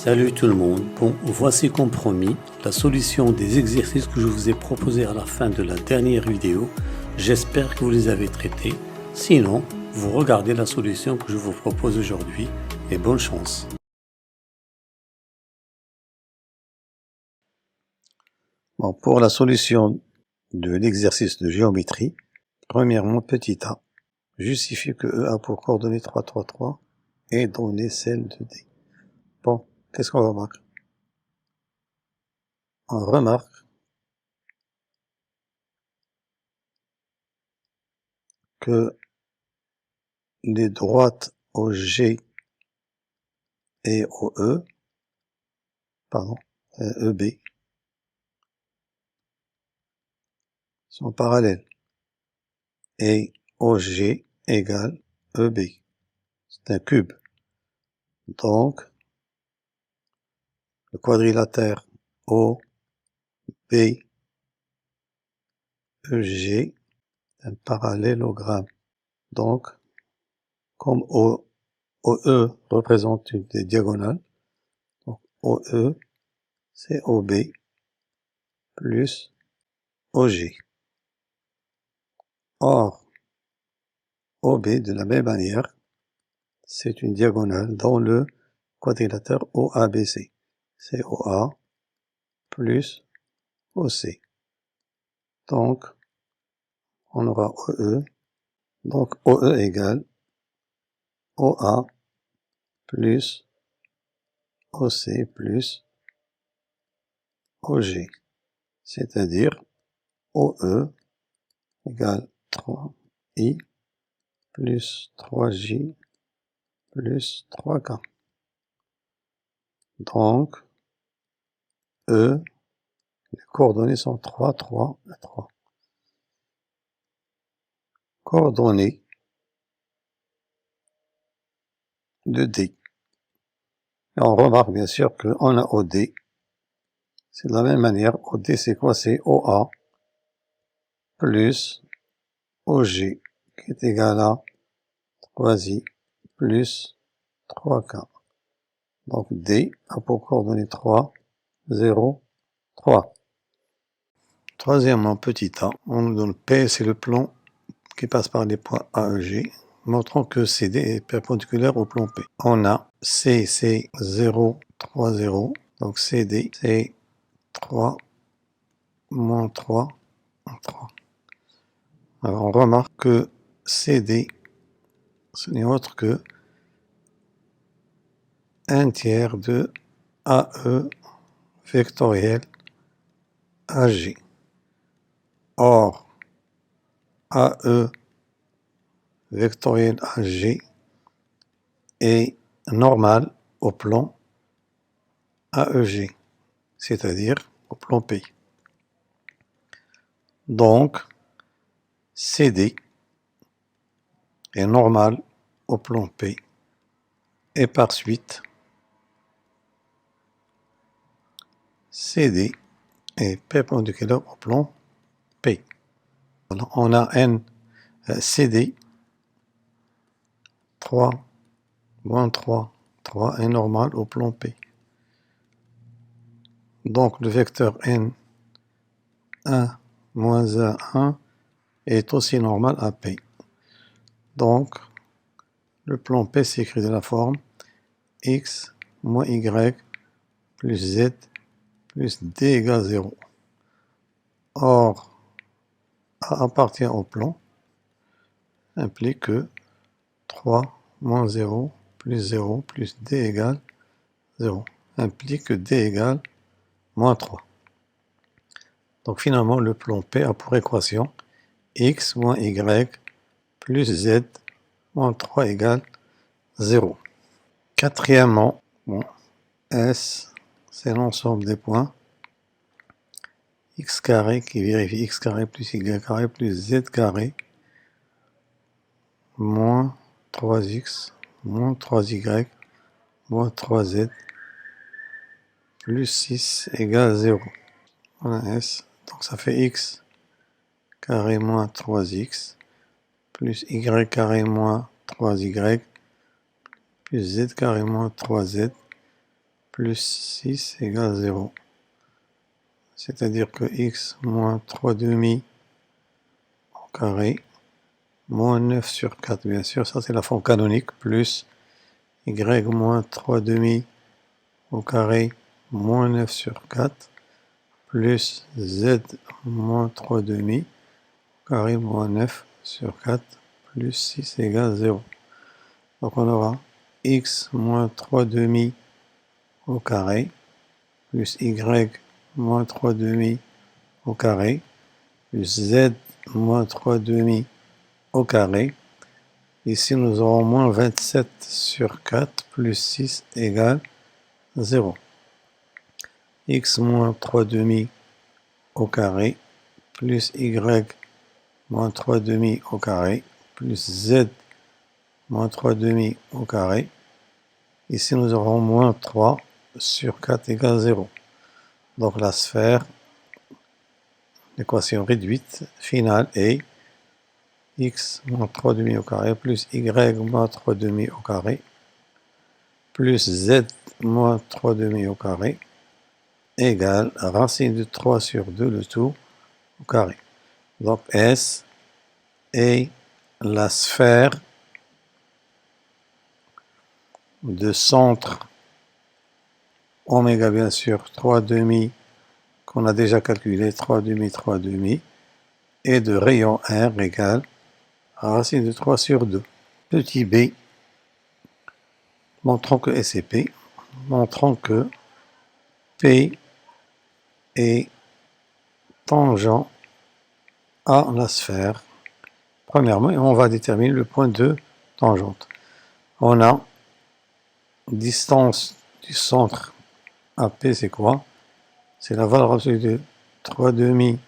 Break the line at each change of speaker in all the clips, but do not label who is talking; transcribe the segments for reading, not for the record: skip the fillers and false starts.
Salut tout le monde, bon voici comme promis la solution des exercices que je vous ai proposés à la fin de la dernière vidéo. J'espère que vous les avez traités, sinon vous regardez la solution que je vous propose aujourd'hui et bonne chance. Bon, pour la solution de l'exercice de géométrie, premièrement petit a, justifie que E a pour coordonnées 3, 3, 3 et donner celle de D. Bon, qu'est-ce qu'on remarque? On remarque que les droites au G et au E, EB, sont parallèles. Et OG égale EB. C'est un cube. Donc, le quadrilatère OB EG est un parallélogramme. Donc, comme OE représente une des diagonales, donc OE c'est OB plus OG. Or, OB de la même manière, c'est une diagonale dans le quadrilatère OABC. C'est OA plus OC. Donc, on aura OE. Donc, OE égale OA plus OC plus OG. C'est-à-dire OE égale 3I plus 3J plus 3K. Donc, E, les coordonnées sont 3, 3 et 3. Coordonnées de D. Et on remarque bien sûr qu'on a OD. C'est de la même manière. OD c'est quoi? C'est OA plus OG qui est égal à 3I plus 3K. Donc D a pour coordonnées 3, 0, 3. Troisièmement, petit a, on nous donne P, c'est le plan qui passe par les points A, E, G, montrant que CD est perpendiculaire au plan P. On a C, c'est 0, 3, 0. Donc CD, c'est 3, moins 3, 3. Alors on remarque que CD, ce n'est autre que 1 tiers de AE vectoriel AG. Or, AE vectoriel AG est normal au plan AEG, c'est-à-dire au plan P. Donc, CD est normal au plan P et par suite, CD est perpendiculaire au plan P. On a N CD 3, moins 3, 3 est normal au plan P. Donc le vecteur N 1, moins 1, 1 est aussi normal à P. Donc le plan P s'écrit de la forme X moins Y plus Z plus D égale 0. Or, A appartient au plan, implique que 3 moins 0 plus 0 plus D égale 0, implique que D égale moins 3. Donc finalement, le plan P a pour équation X moins Y plus Z moins 3 égale 0. Quatrièmement, bon, S, c'est l'ensemble des points x carré qui vérifie x carré plus y carré plus z carré moins 3x moins 3y moins 3z plus 6 égale 0. Voilà S. Donc ça fait x carré moins 3x plus y carré moins 3y plus z carré moins 3z plus 6 égale 0. C'est-à-dire que x moins 3 demi au carré, moins 9 sur 4, bien sûr, ça c'est la forme canonique, plus y moins 3 demi au carré, moins 9 sur 4, plus z moins 3 demi au carré, moins 9 sur 4, plus 6 égale 0. Donc on aura x moins 3 demi au carré, plus y moins 3 demi au carré, plus z moins 3 demi au carré. Ici, nous aurons moins 27 sur 4 plus 6 égale 0. X moins 3 demi au carré plus y moins 3 demi au carré plus z moins 3 demi au carré. Ici, nous aurons moins 3 sur 4 égale 0. Donc la sphère, l'équation réduite finale est x moins 3 demi au carré plus y moins 3 demi au carré plus z moins 3 demi au carré égale racine de 3 sur 2 le tout au carré. Donc S est la sphère de centre oméga bien sûr 3 demi qu'on a déjà calculé 3 demi 3 demi et de rayon R égale racine de 3 sur 2. Petit b, montrons que S est P, montrons que P est tangent à la sphère. Premièrement, on va déterminer le point de tangente. On a distance du centre à P, c'est quoi? C'est la valeur absolue de 3 demi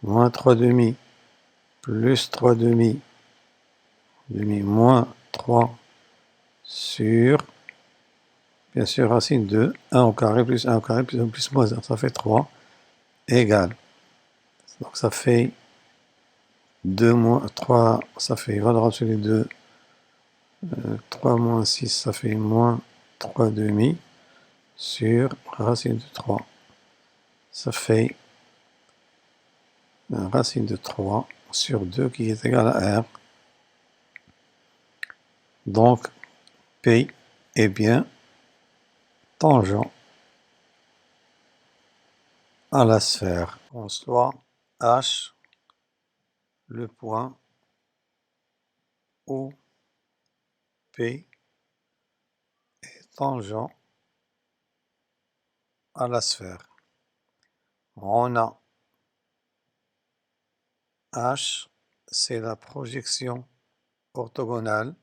moins 3 demi plus 3 demi moins 3 sur, bien sûr, racine de 1 au carré plus 1 au carré plus 1 plus moins 1, ça fait 3 égale. Donc ça fait 2 moins 3, ça fait valeur absolue de 3 moins 6, ça fait moins 3 demi sur racine de 3. Ça fait racine de 3 sur 2 qui est égal à R. Donc, P est bien tangent à la sphère. On soit H, le point où P est tangent à la sphère. On a H, c'est la projection orthogonale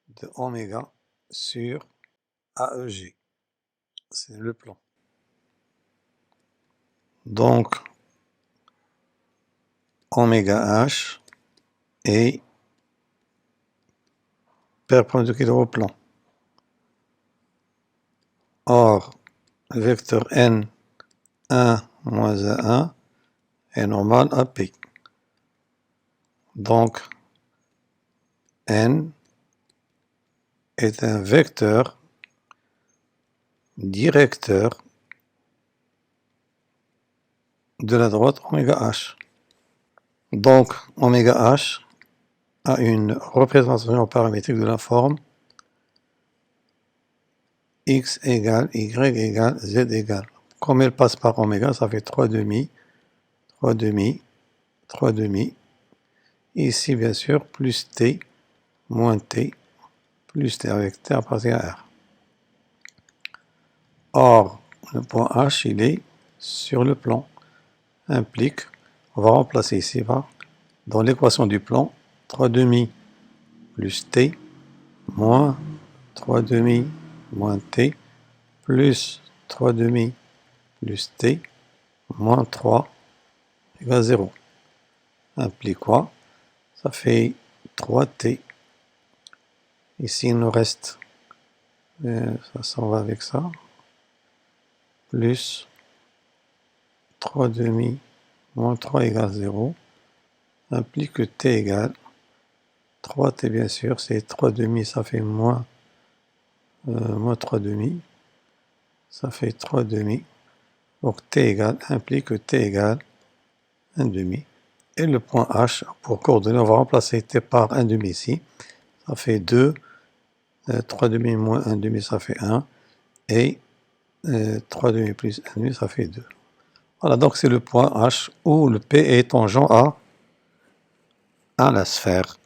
de oméga sur AEG. C'est le plan. Donc, oméga H est perpendiculaire au plan. Or, le vecteur n 1 moins A1 est normal à P. Donc, n est un vecteur directeur de la droite oméga h. Donc, oméga h a une représentation paramétrique de la forme x égale y égale z égale. Comme elle passe par oméga, ça fait 3 demi, 3 demi, 3 demi. Ici, bien sûr, plus t, moins t, plus t avec t appartient à R. Or, le point H, il est sur le plan. Implique, on va remplacer ici par, dans l'équation du plan, 3 demi plus t moins 3 demi moins t plus 3 demi plus t moins 3 égale 0. Implique quoi? Ça fait 3t. Ici, il nous reste, ça s'en va avec ça, plus 3 demi moins 3 égale 0, implique que t égale 3t, bien sûr, c'est 3 demi, ça fait moins 3 demi, ça fait 3 demi. Donc t égale implique que t égale 1 demi. Et le point H, pour coordonner, on va remplacer t par 1 demi ici. Ça fait 2. 3 demi moins 1 demi, ça fait 1. Et 3 demi plus 1 demi, ça fait 2. Voilà, donc c'est le point H où le P est tangent à la sphère.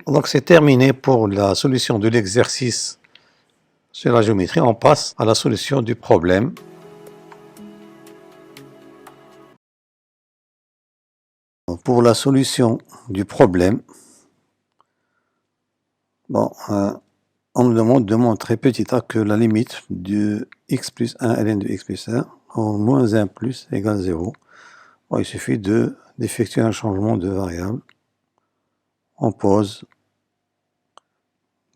Donc c'est terminé pour la solution de l'exercice sur la géométrie. On passe à la solution du problème. Pour la solution du problème, bon, on nous demande de montrer petit a que la limite de x plus 1 ln de x plus 1 en moins 1 plus égale 0. Bon, il suffit d'effectuer un changement de variable. On pose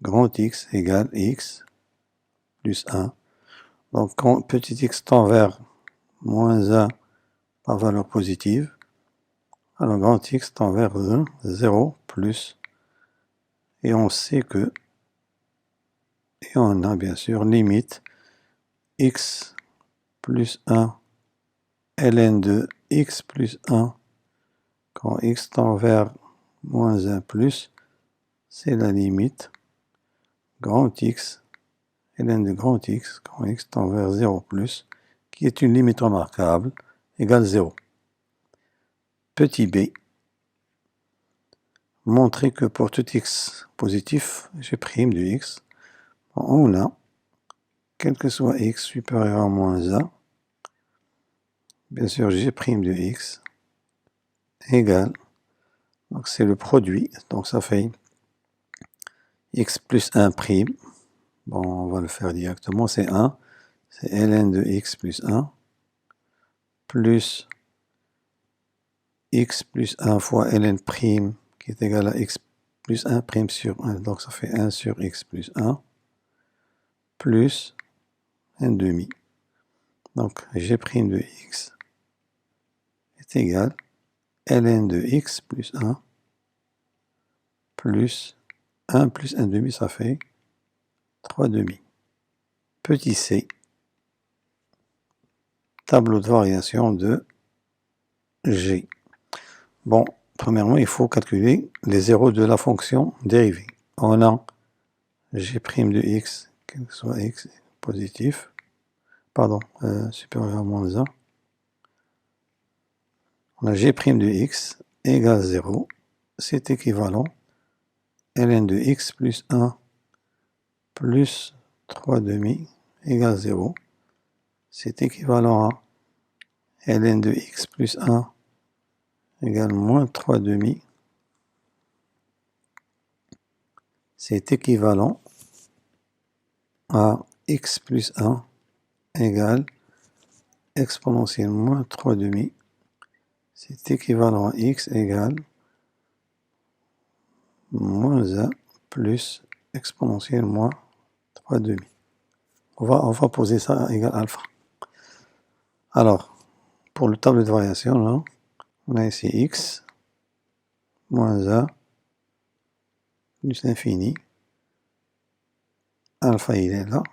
grand X égale X plus 1. Donc quand petit x tend vers moins 1 par valeur positive, alors grand X tend vers 1, 0 plus. Et on sait que, et on a bien sûr limite x plus 1 ln de x plus 1 quand x tend vers moins 1 plus, c'est la limite grand X ln de grand X quand x tend vers 0 plus, qui est une limite remarquable, égale 0. Petit b, montrer que pour tout x positif, g' de x, on a, quel que soit x supérieur à moins 1, bien sûr g' de x égale, donc c'est le produit, donc ça fait x plus 1 prime, bon on va le faire directement, c'est 1, c'est ln de x plus 1, plus x plus 1 fois ln prime, qui est égal à x plus 1 prime sur 1, donc ça fait 1 sur x plus 1, plus 1 demi. Donc g' de x est égal à ln de x plus 1 plus 1 plus 1 demi, ça fait 3 demi. Petit c, tableau de variation de g. Bon, premièrement, il faut calculer les zéros de la fonction dérivée. On a g' de x, quel que soit x positif, pardon, supérieur à moins 1. On a g' de x égale 0. C'est équivalent ln de x plus 1 plus 3 demi égale 0. C'est équivalent à ln de x plus 1 égale moins 3 demi. C'est équivalent à x plus 1 égale exponentielle moins 3 demi. C'est équivalent à x égale moins 1 plus exponentielle moins 3 demi. On va poser ça égal alpha. Alors, pour le tableau de variation, là, on a ici x moins 1 plus l'infini. Alpha, il est là.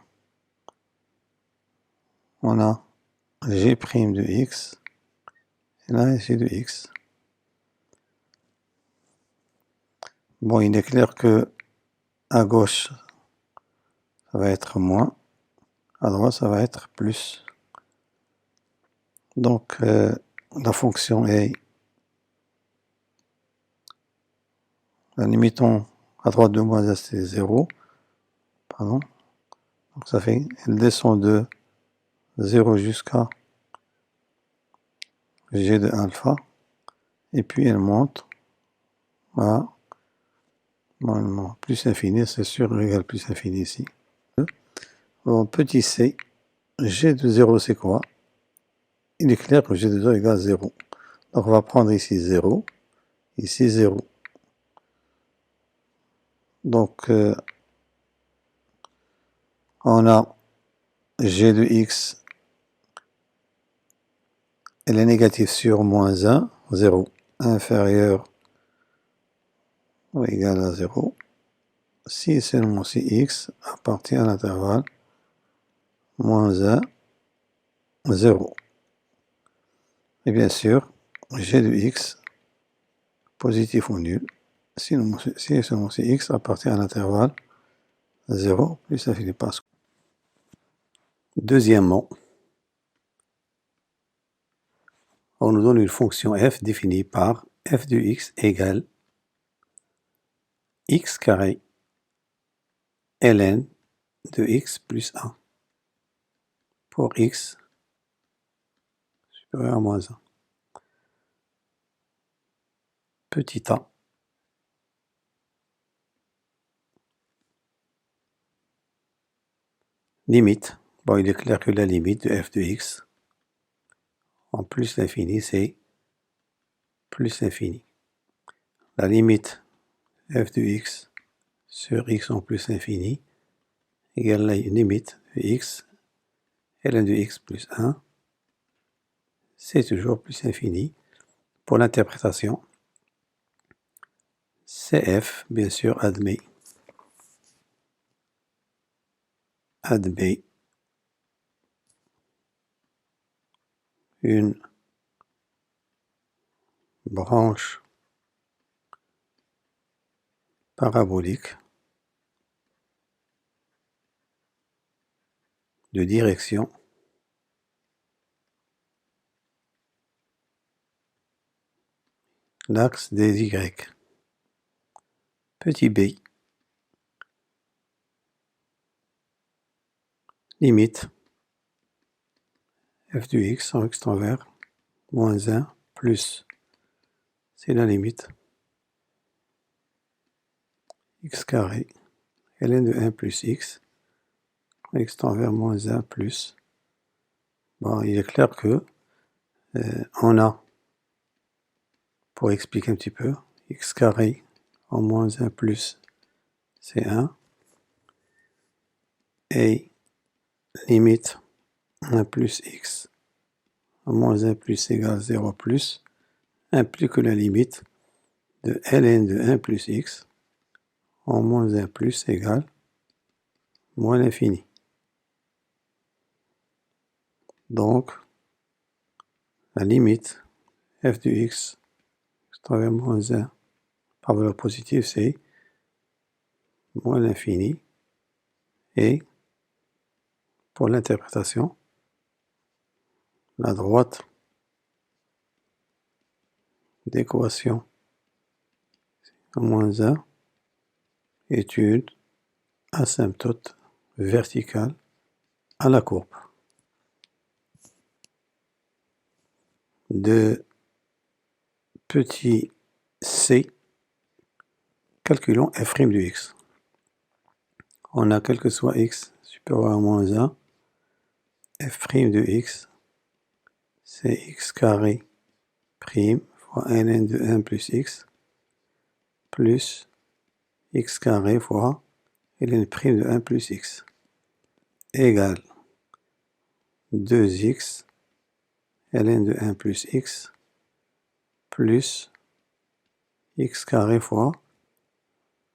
On a g' de x et là, g de x. Bon, il est clair que à gauche, ça va être moins, à droite, ça va être plus. Donc, la fonction est, la limiton à droite de moins 1, c'est 0. Pardon. Donc, ça fait, elle descend de 0 jusqu'à g de alpha. Et puis, elle monte à plus infini, c'est sûr, égal plus infini ici. Bon, petit c, g de 0, c'est quoi? Il est clair que g de 0 égale 0. Donc, on va prendre ici 0, ici 0. Donc, on a g de x, elle est négative sur moins 1, 0, inférieur ou égal à 0, si seulement si x appartient à l'intervalle moins 1, 0. Et bien sûr, g de x, positif ou nul, si et seulement si x appartient à l'intervalle 0 plus l'infini par square. Deuxièmement, on nous donne une fonction f définie par f de x égale x carré ln de x plus 1 pour x supérieur à moins 1. Petit a. Limite. Bon, il est clair que la limite de f de x en plus l'infini, c'est plus l'infini. La limite f de x sur x en plus l'infini égale la limite de x ln de x plus 1, c'est toujours plus l'infini. Pour l'interprétation, CF, bien sûr, admet une branche parabolique de direction l'axe des y. Petit b, limite f de x en x tend vers moins 1 plus, c'est la limite, x carré ln de 1 plus x tend vers moins 1 plus. Bon, il est clair que on a, pour expliquer un petit peu, x carré en moins 1 plus, c'est 1, et limite 1 plus x en moins 1 plus égale 0 plus implique que la limite de ln de 1 plus x en moins 1 plus égale moins l'infini. Donc, la limite f de x travers moins 1 par valeur positive, c'est moins l'infini. Et pour l'interprétation, la droite d'équation moins 1 est une asymptote verticale à la courbe de petit c. Calculons f' de x. On a quel que soit x supérieur à moins 1, f' de x, c'est x carré prime fois ln de 1 plus x plus x carré fois ln prime de 1 plus x égale 2x ln de 1 plus x plus x carré fois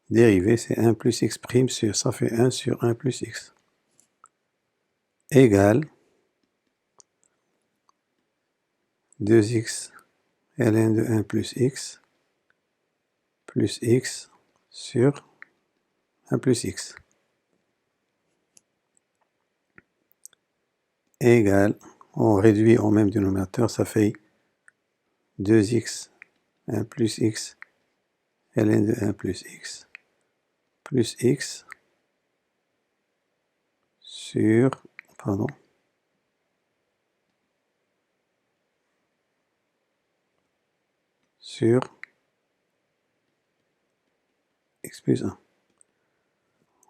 dérivée, c'est 1 plus x prime sur, ça fait 1 sur 1 plus x égale 2x ln de 1 plus x sur 1 plus x égale, on réduit au même dénominateur, ça fait 2x 1 plus x ln de 1 plus x sur, pardon, sur x plus 1.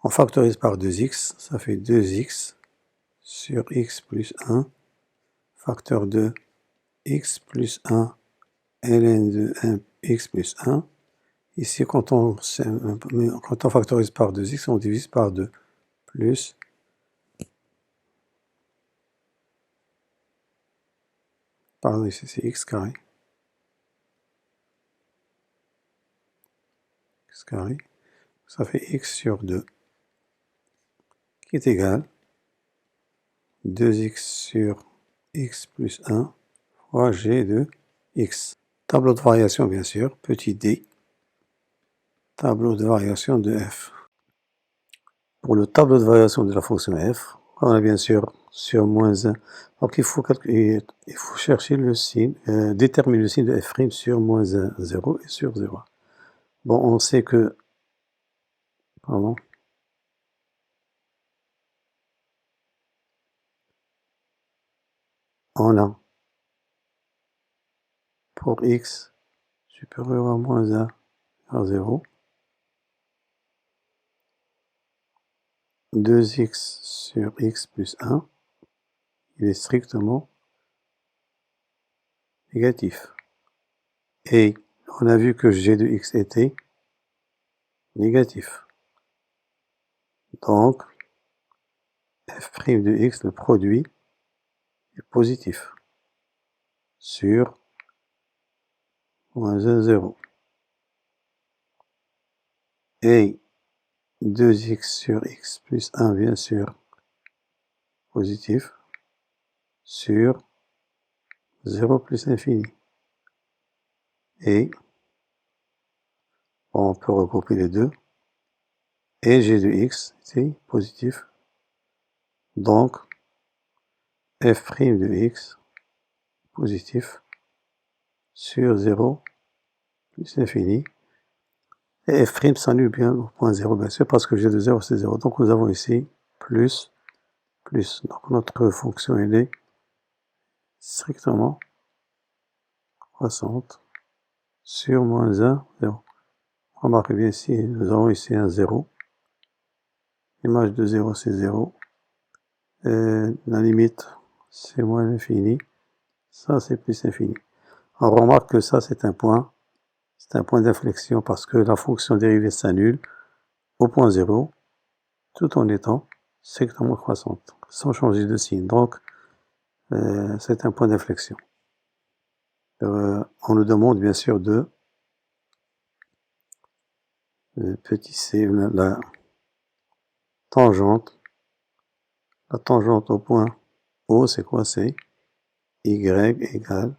On factorise par 2x, ça fait 2x sur x plus 1, facteur de x plus 1 ln de 1 x plus 1. Ici, quand on factorise par 2x, on divise par 2, plus pardon, ici c'est x carré. X carré, ça fait x sur 2, qui est égal 2x sur x plus 1 fois g de x. Tableau de variation, bien sûr, petit d. Tableau de variation de f. Pour le tableau de variation de la fonction f, on a bien sûr sur moins 1. Donc il faut chercher le signe, déterminer le signe de f' sur moins 1, 0 et sur 0. Bon, on sait que, pardon, on a pour x supérieur à moins 1 à 0, 2x sur x plus 1, il est strictement négatif. Et on a vu que g de x était négatif. Donc, f' de x, le produit, est positif sur moins 1, 0. Et 2x sur x plus 1, bien sûr, positif, sur 0 plus infini. Et on peut regrouper les deux. Et g de x, c'est positif. Donc, f' de x, positif, sur 0 plus infini. Et f' s'annule bien au point 0, bien sûr, parce que g de 0, c'est 0. Donc, nous avons ici plus, plus. Donc, notre fonction, elle est strictement croissante sur moins 1, 0. Remarquez bien ici, nous avons ici un 0. L'image de 0, c'est 0. La limite, c'est moins l'infini. Ça, c'est plus infini. On remarque que ça, c'est un point d'inflexion parce que la fonction dérivée s'annule au point 0 tout en étant strictement croissante, sans changer de signe. Donc, c'est un point d'inflexion. On nous demande bien sûr de petit c, la tangente au point O, c'est quoi? C'est y égale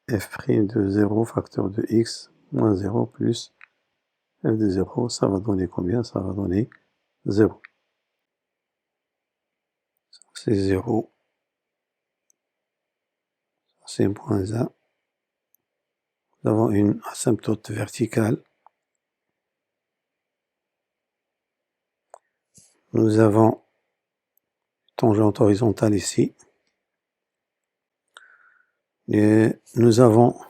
f' de 0 facteur de x moins 0 plus f de 0, ça va donner combien? Ça va donner 0. C'est 0. C'est moins 1. Nous avons une asymptote verticale. Nous avons tangente horizontale ici. Et nous avons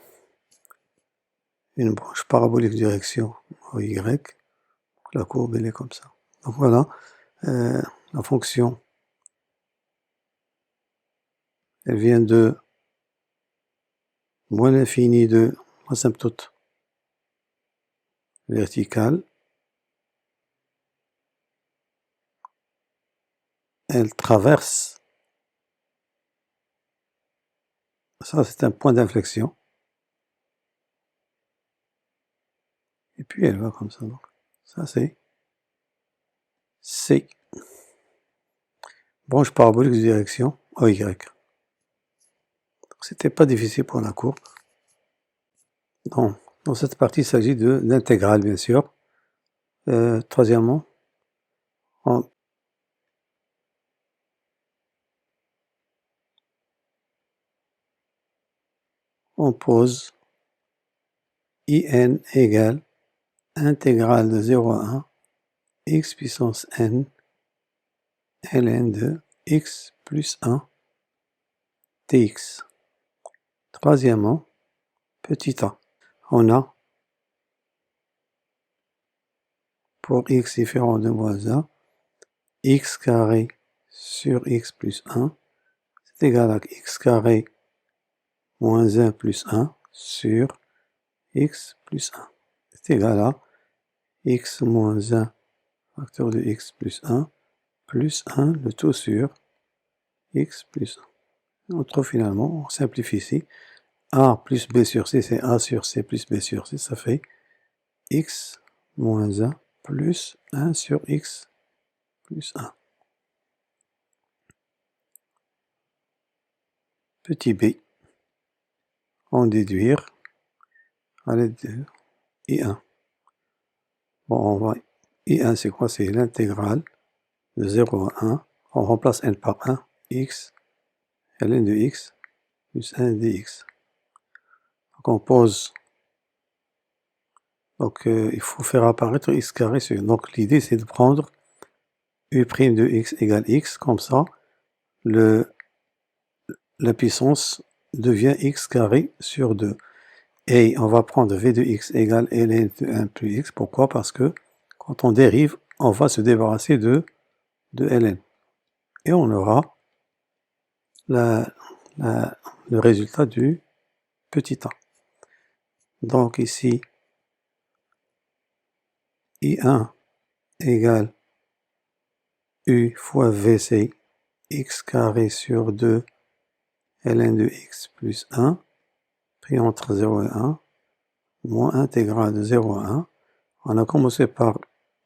une branche parabolique direction y. La courbe, elle est comme ça. Donc voilà, la fonction, elle vient de moins l'infini de asymptote verticale. Elle traverse, ça c'est un point d'inflexion. Et puis elle va comme ça. Donc ça c'est C. Branche parabolique de direction OY. C'était pas difficile pour la courbe. Dans cette partie, il s'agit de l'intégrale, bien sûr. Troisièmement, on pose in égale intégrale de 0 à 1 x puissance n ln de x plus 1 dx. Troisièmement, petit a. On a pour x différent de moins 1, x carré sur x plus 1, c'est égal à x carré moins 1 plus 1 sur x plus 1. C'est égal à x moins 1 facteur de x plus 1 plus 1, le tout sur x plus 1. On trouve finalement, on simplifie ici, a plus b sur c, c'est a sur c plus b sur c, ça fait x moins 1 plus 1 sur x plus 1. petit b, en déduire à l'aide de I1. Bon, on va I1 c'est quoi? C'est l'intégrale de 0 à 1. On remplace n par 1, x, ln de x plus 1 dx. Donc on pose, donc il faut faire apparaître x carré sur. Donc l'idée c'est de prendre u' de x égale x, comme ça la puissance devient x carré sur 2. Et on va prendre v de x égale ln de 1 plus x. Pourquoi? Parce que quand on dérive, on va se débarrasser de ln. Et on aura le résultat du petit a. Donc ici, I1 égale U fois V, c'est x carré sur 2 ln de x plus 1, pris entre 0 et 1, moins intégrale de 0 à 1. On a commencé par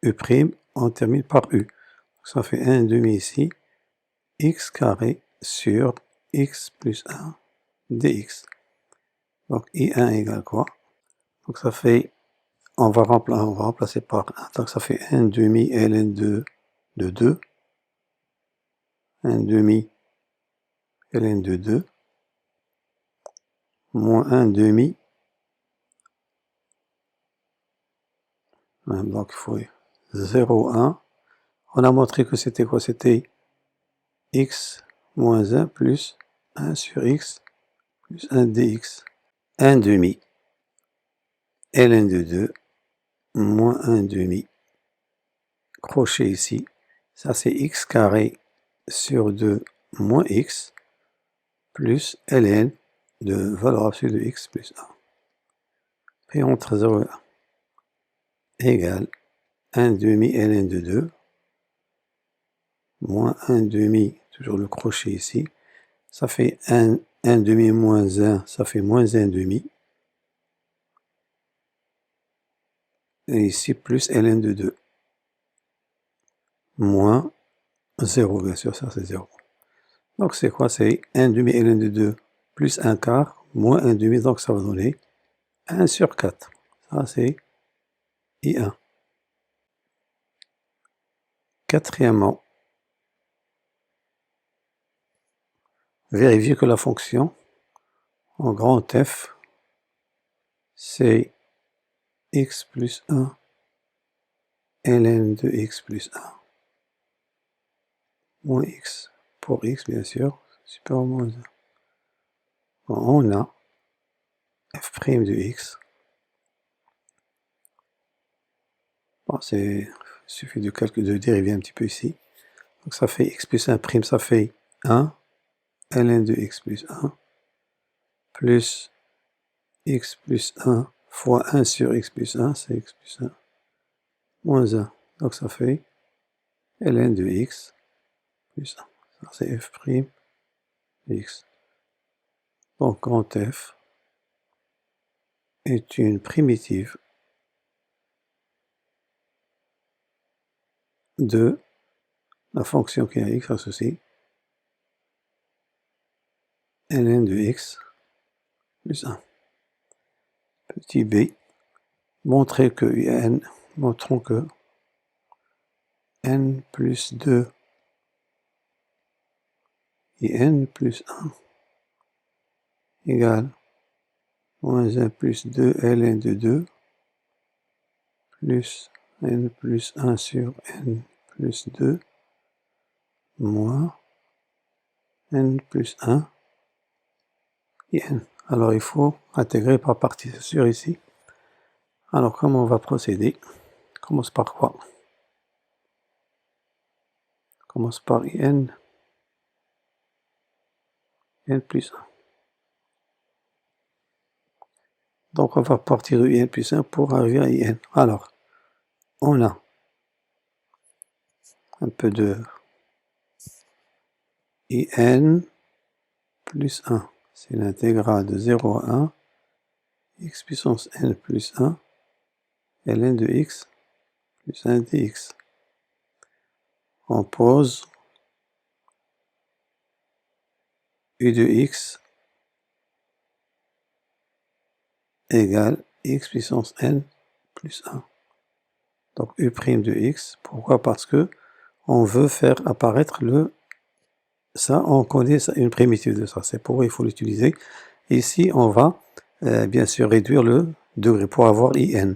U', on termine par U. Ça fait 1 demi ici, x carré sur x plus 1 dx. Donc I1 égale quoi? Donc ça fait, on va remplacer par 1, donc ça fait 1 demi ln de 2, 1 demi ln de 2, moins 1 demi, donc il faut 0, 1. On a montré que c'était quoi? C'était x moins 1 plus 1 sur x plus 1 dx. 1 demi ln de 2 moins 1 demi, crochet ici, ça c'est x carré sur 2 moins x plus ln de valeur absolue de x plus 1. Puis entre 0 et 1 égale 1 demi ln de 2 moins 1 demi, toujours le crochet ici, ça fait 1 demi moins 1, ça fait moins 1 demi. Et ici plus ln de 2 moins 0, bien sûr, ça c'est 0. Donc c'est quoi? C'est 1 demi ln de 2 plus 1 quart moins 1 demi, donc ça va donner 1 sur 4. Ça c'est I1. Quatrièmement, vérifier que la fonction en grand F, c'est x plus 1 ln de x plus 1 moins x pour x, bien sûr, supérieur à moins 1. Bon, on a f' de x. Bon, il suffit de dériver un petit peu ici. Donc ça fait x plus 1 prime, ça fait 1 ln de x plus 1 plus x plus 1 fois 1 sur x plus 1, c'est x plus 1 moins 1. Donc ça fait ln de x plus 1. Ça c'est f' de x. Donc grand F est une primitive de la fonction qui a x associée ln de x plus 1. Petit b, montrons que n plus 2 et n plus 1 égale moins 1 plus 2 ln de 2 plus n plus 1 sur n plus 2 moins n plus 1 et n. Alors il faut intégrer par partie sur ici. Alors comment on va procéder? On commence par quoi? On commence par n plus 1. Donc on va partir de n plus 1 pour arriver à in. Alors, on a un peu de in plus 1. C'est l'intégrale de 0 à 1, x puissance n plus 1, ln de x plus 1 dx. On pose u de x égale x puissance n plus 1. Donc u' de x, pourquoi? Parce que on veut faire apparaître ça, on connaît une primitive de ça, c'est pourquoi il faut l'utiliser. Ici, on va bien sûr réduire le degré pour avoir in.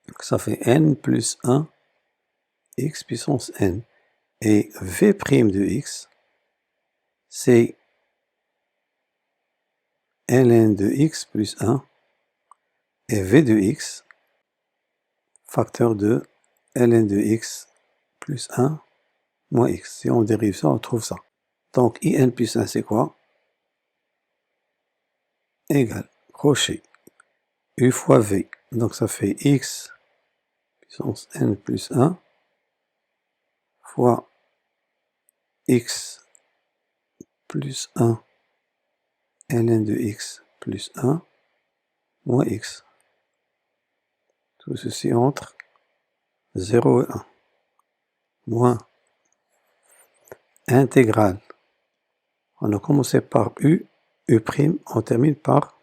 Donc, ça fait n plus 1 x puissance n. Et v' de x, c'est ln de x plus 1, et v de x, facteur de ln de x plus 1 moins x. Si on dérive ça, on trouve ça. Donc in plus 1, c'est quoi? Égale, crochet, u fois v. Donc ça fait x puissance n plus 1 fois x plus 1 ln de x plus 1 moins x. Tout ceci entre 0 et 1. Moins intégrale. On a commencé par u, u', on termine par...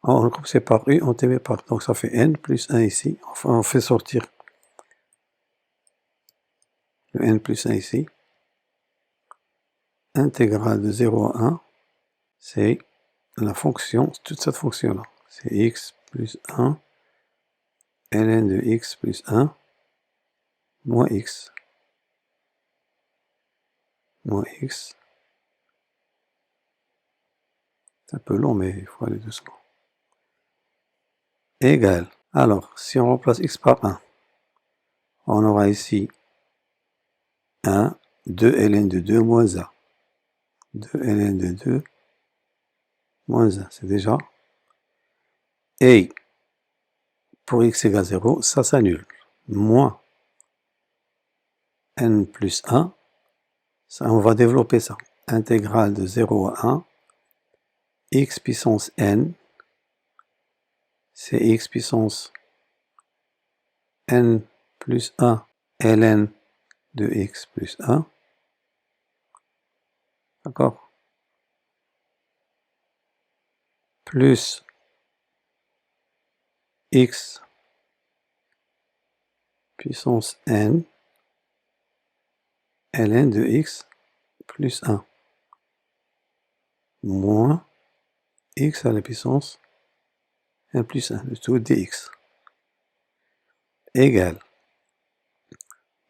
On a commencé par u, on termine par... Donc ça fait n plus 1 ici. Enfin, on fait sortir le n plus 1 ici. Intégrale de 0 à 1, c'est la fonction, toute cette fonction-là. C'est x plus 1, ln de x plus 1, moins x. Moins x. C'est un peu long, mais il faut aller doucement. Égale. Alors, si on remplace x par 1, on aura ici 1, 2 ln de 2 moins 1. 2 ln de 2 moins 1, c'est déjà. Et pour x égale 0, ça s'annule. Moins n plus 1, ça, on va développer ça. Intégrale de 0 à 1, x puissance n, c'est x puissance n plus 1 ln de x plus 1. D'accord? Plus x puissance n ln de x plus 1 moins x à la puissance n plus 1, le tout dx, égale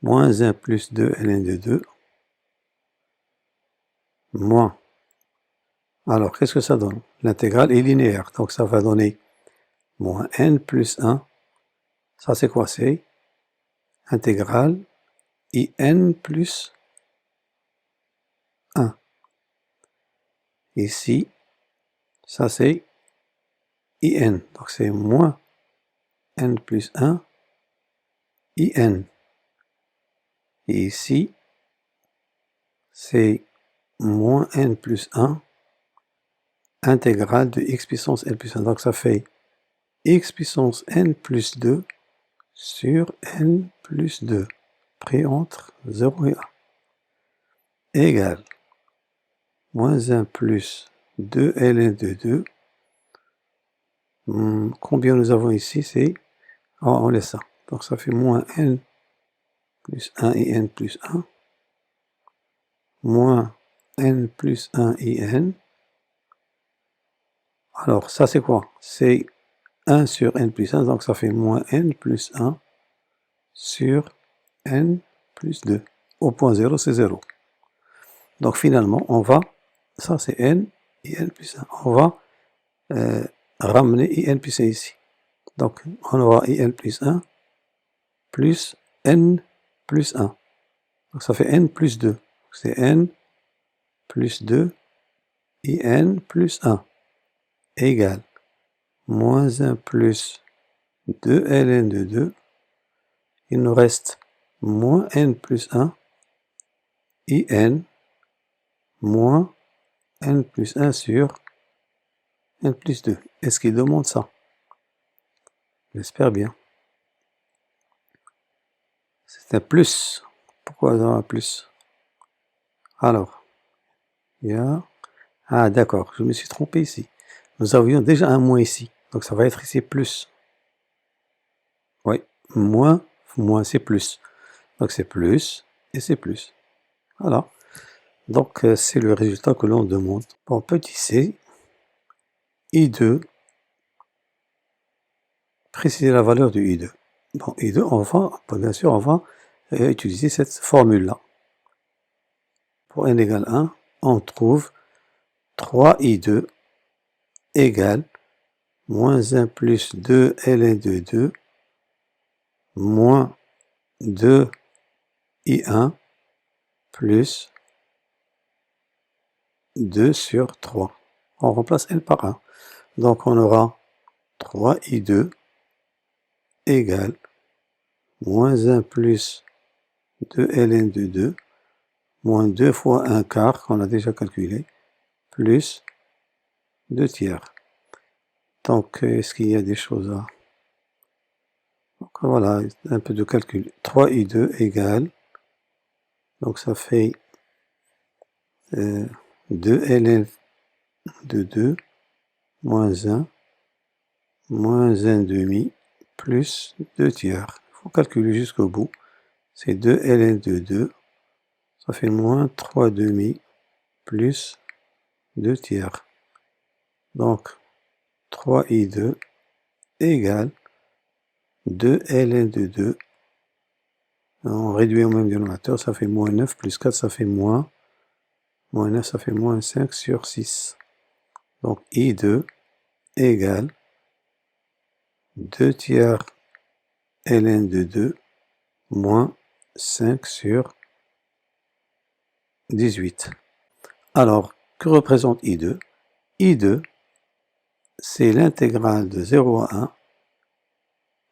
moins 1 plus 2 ln de 2 moins... Alors, qu'est-ce que ça donne? L'intégrale est linéaire, donc ça va donner moins n plus 1. Ça, c'est quoi? C'est intégrale in plus 1. Ici, ça c'est in, donc c'est moins n plus 1 in. Et ici, c'est moins n plus 1 intégrale de x puissance n plus 1. Donc ça fait x puissance n plus 2 sur n plus 2, pris entre 0 et 1, égale moins 1 plus 2 ln de 2. Combien nous avons ici? C'est... Oh, on laisse ça. Donc ça fait moins n plus 1 in plus 1, moins n plus 1 in. Alors ça c'est quoi? C'est 1 sur n plus 1, donc ça fait moins n plus 1 sur n plus 2. Au point 0, c'est 0. Donc finalement, on va, ça c'est n, in plus 1. On va ramener in plus 1 ici. Donc on aura in plus 1 plus n plus 1. Donc ça fait n plus 2. C'est n plus 2 in plus 1 égale moins 1 plus 2 ln de 2. Il nous reste moins n plus 1 in moins n plus 1 sur n plus 2. Est-ce qu'il demande ça? J'espère bien. C'est un plus. Pourquoi dans un plus? Alors, il y a... Ah d'accord, je me suis trompé ici. nous avions déjà un moins ici. Donc ça va être ici plus. Oui, moins c'est plus. Donc c'est plus et c'est plus. Voilà. Donc c'est le résultat que l'on demande. Bon, petit c, I2, préciser la valeur du I2. Bon, I2, bien sûr, on va utiliser cette formule-là. Pour n égale 1, on trouve 3I2 égale moins 1 plus 2 ln de 2 moins 2 I1 plus 2 sur 3. On remplace n par 1. Donc on aura 3I2 égale moins 1 plus 2 ln de 2 moins 2 fois 1 quart qu'on a déjà calculé plus 2 tiers. Donc est-ce qu'il y a des choses à... Donc voilà, un peu de calcul. 3I2 égale, donc ça fait 2 ln de 2 moins 1 moins 1 demi plus 2 tiers. Il faut calculer jusqu'au bout. C'est 2 ln de 2, ça fait moins 3 demi plus 2 tiers. Donc 3I2 égale 2 ln de 2. On réduit au même dénominateur, ça fait moins 9 plus 4, ça fait moins 9, ça fait moins 5 sur 6. Donc I2 égale 2 tiers ln de 2 moins 5 sur 18. Alors, que représente I2? I2, c'est l'intégrale de 0 à 1,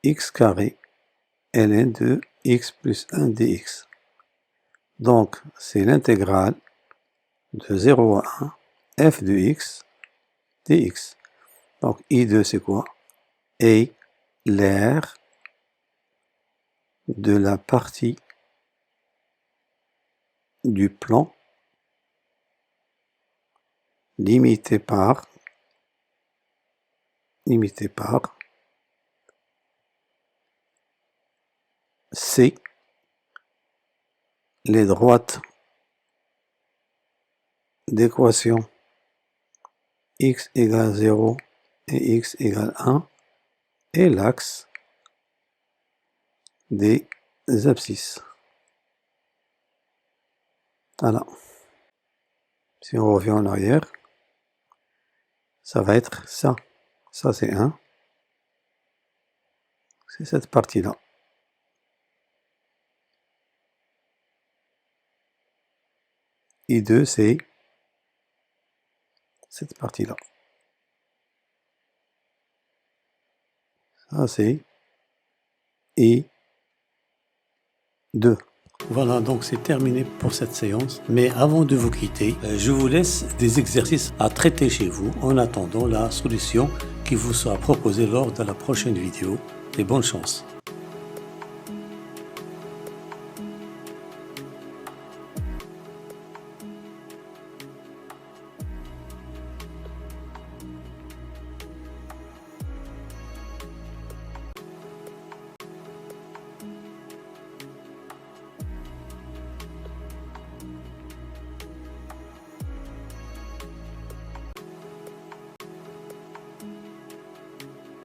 x carré, ln de x plus 1 dx. Donc, c'est l'intégrale de 0 à 1, f de x, dx. Donc, I2, c'est quoi? Et l'aire de la partie du plan limitée par C, les droites d'équation x égale 0 et x égale 1 et l'axe des abscisses. Voilà. Si on revient en arrière, ça va être ça. Ça c'est 1. C'est cette partie-là. I2, c'est cette partie-là. Ça, c'est I2. Voilà, donc c'est terminé pour cette séance. Mais avant de vous quitter, je vous laisse des exercices à traiter chez vous en attendant la solution qui vous sera proposée lors de la prochaine vidéo. Et bonne chance.